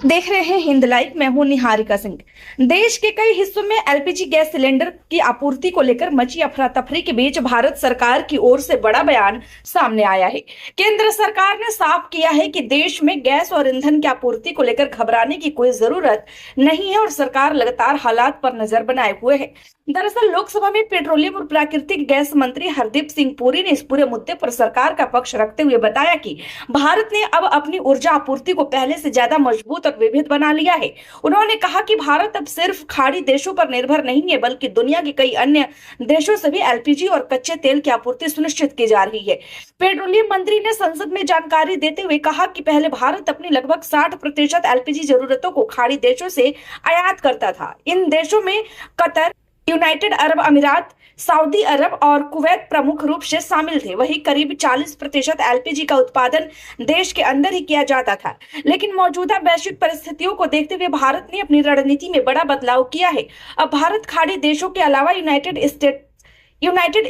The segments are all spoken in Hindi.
देख रहे हैं हिंद लाइव। मैं हूं निहारिका सिंह। देश के कई हिस्सों में एलपीजी गैस सिलेंडर की आपूर्ति को लेकर मची अफरा तफरी के बीच भारत सरकार की ओर से बड़ा बयान सामने आया है। केंद्र सरकार ने साफ किया है कि देश में गैस और ईंधन की आपूर्ति को लेकर घबराने की कोई जरूरत नहीं है और सरकार लगातार हालात पर नजर बनाए हुए है। दरअसल लोकसभा में पेट्रोलियम और प्राकृतिक गैस मंत्री हरदीप सिंह पुरी ने इस पूरे मुद्दे पर सरकार का पक्ष रखते हुए बताया कि भारत ने अब अपनी ऊर्जा आपूर्ति को पहले से ज्यादा मजबूत और विविध बना लिया है। उन्होंने कहा कि भारत अब सिर्फ खाड़ी देशों पर निर्भर नहीं है, बल्कि दुनिया के कई अन्य देशों से भी एलपीजी और कच्चे तेल की आपूर्ति सुनिश्चित की जा रही है। पेट्रोलियम मंत्री ने संसद में जानकारी देते हुए कहा कि पहले भारत अपनी लगभग 60% एलपीजी जरूरतों को खाड़ी देशों से आयात करता था। इन देशों में कतर, यूनाइटेड अरब अमीरात, सऊदी अरब और कुवैत प्रमुख रूप से शामिल थे। वहीं करीब 40% एलपीजी का उत्पादन देश के अंदर ही किया जाता था। लेकिन मौजूदा वैश्विक परिस्थितियों को देखते हुए भारत ने अपनी रणनीति में बड़ा बदलाव किया है। अब भारत खाड़ी देशों के अलावा United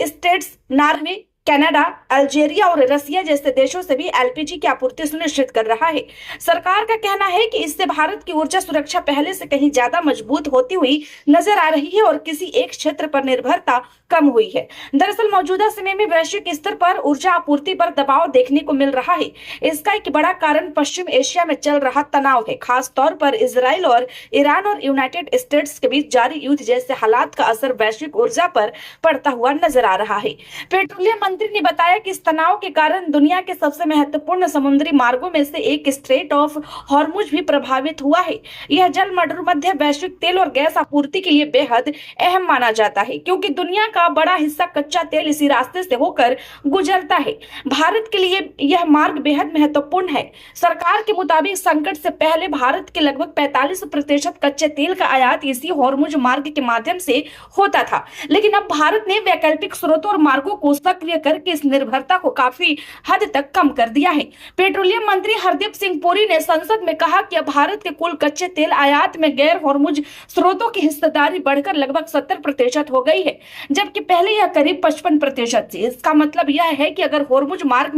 states, Norway, Canada, Algeria और रसिया जैसे देशों से भी एलपीजी की आपूर्ति सुनिश्चित कर रहा है। सरकार का कहना है कि इससे भारत की ऊर्जा सुरक्षा पहले से कहीं ज्यादा मजबूत होती हुई नजर आ रही है और किसी एक क्षेत्र पर निर्भरता कम हुई है। दरअसल मौजूदा समय में वैश्विक स्तर पर ऊर्जा आपूर्ति पर दबाव देखने को मिल रहा है। इसका एक बड़ा कारण पश्चिम एशिया में चल रहा तनाव है, खास तौर पर इजराइल और ईरान और यूनाइटेड स्टेट्स के बीच जारी युद्ध जैसे हालात का असर वैश्विक ऊर्जा पर पड़ता हुआ नजर आ रहा है। पेट्रोलियम मंत्री ने बताया कि इस तनाव के कारण दुनिया के सबसे महत्वपूर्ण समुद्री मार्गों में से एक स्ट्रेट ऑफ हॉर्मुज भी प्रभावित हुआ है। यह जल मध्य वैश्विक तेल और गैस आपूर्ति के लिए बेहद अहम माना जाता है, क्योंकि दुनिया का बड़ा हिस्सा कच्चा तेल इसी रास्ते से होकर गुजरता है। भारत के लिए यह मार्ग बेहद महत्वपूर्ण है। सरकार के मुताबिक संकट से पहले भारत के लगभग 45% कच्चे तेल का आयात इसी हॉर्मुज मार्ग के माध्यम से होता था, लेकिन अब भारत ने वैकल्पिक स्रोतों और मार्गों को सक्रिय करके इस निर्भरता को काफी हद तक कम कर दिया है। पेट्रोलियम मंत्री हरदीप सिंह पुरी ने संसद में कहा कि अब भारत के कुल कच्चे तेल आयात में गैर हॉर्मुज स्रोतों की हिस्सेदारी बढ़कर लगभग 70% हो गई है, जबकि पहले यह करीब 55% थी। इसका मतलब यह है कि अगर हॉर्मुज मार्ग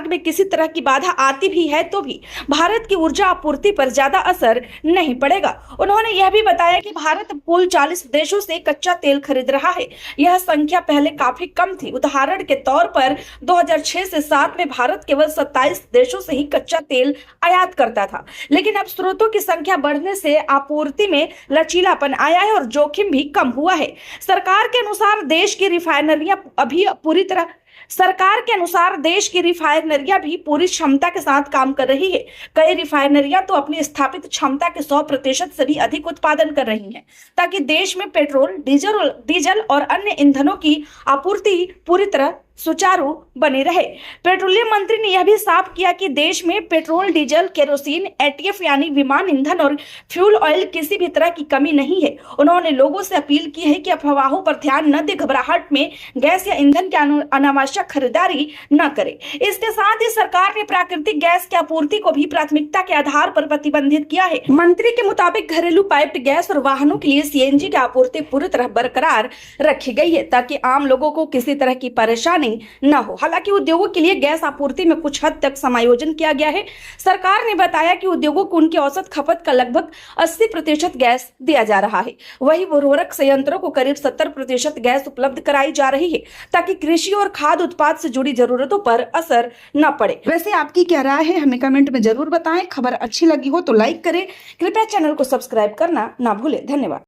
में किसी तरह की बाधा आती भी है तो भी भारत की ऊर्जा आपूर्ति पर ज्यादा असर नहीं पड़ेगा। उन्होंने यह भी बताया कि भारत कुल 40 देशों से कच्चा तेल खरीद रहा है। यह संख्या पहले काफी कम थी। उदाहरण के तौर पर 2006 से 7 में भारत केवल 27 देशों से ही कच्चा तेल आयात करता था, लेकिन अब स्रोतों की संख्या बढ़ने से आपूर्ति में लचीलापन आया है और जोखिम भी कम हुआ है। सरकार के अनुसार देश की रिफाइनरियां भी पूरी क्षमता के साथ काम कर रही है। कई रिफाइनरियां तो अपनी स्थापित क्षमता के 100% से भी अधिक उत्पादन कर रही हैं, ताकि देश में पेट्रोल, डीजल और अन्य ईंधनों की आपूर्ति पूरी तरह सुचारू बनी रहे। पेट्रोलियम मंत्री ने यह भी साफ किया कि देश में पेट्रोल, डीजल, केरोसिन, एटीएफ यानी विमान ईंधन और फ्यूल ऑयल किसी भी तरह की कमी नहीं है। उन्होंने लोगों से अपील की है कि अफवाहों पर ध्यान न दे, घबराहट में गैस या ईंधन की अनावश्यक खरीदारी न करें। इसके साथ ही सरकार ने प्राकृतिक गैस की आपूर्ति को भी प्राथमिकता के आधार पर प्रतिबंधित किया है। मंत्री के मुताबिक घरेलू पाइप्ड गैस और वाहनों के लिए सीएनजी की आपूर्ति पूरी तरह बरकरार रखी गई है, ताकि आम लोगों को किसी तरह की परेशानी न हो। हालांकि उद्योगों के लिए गैस आपूर्ति में कुछ हद तक समायोजन किया गया है। सरकार ने बताया कि उद्योगों को उनकी औसत खपत का लगभग 80% गैस दिया जा रहा है। वहीं उर्वरक संयंत्रों को करीब 70% गैस उपलब्ध कराई जा रही है, ताकि कृषि और खाद्य उत्पाद से जुड़ी जरूरतों पर असर न पड़े। वैसे आपकी क्या राय है, हमें कमेंट में जरूर बताएं। खबर अच्छी लगी हो तो लाइक करें। कृपया चैनल को सब्सक्राइब करना ना भूलें। धन्यवाद।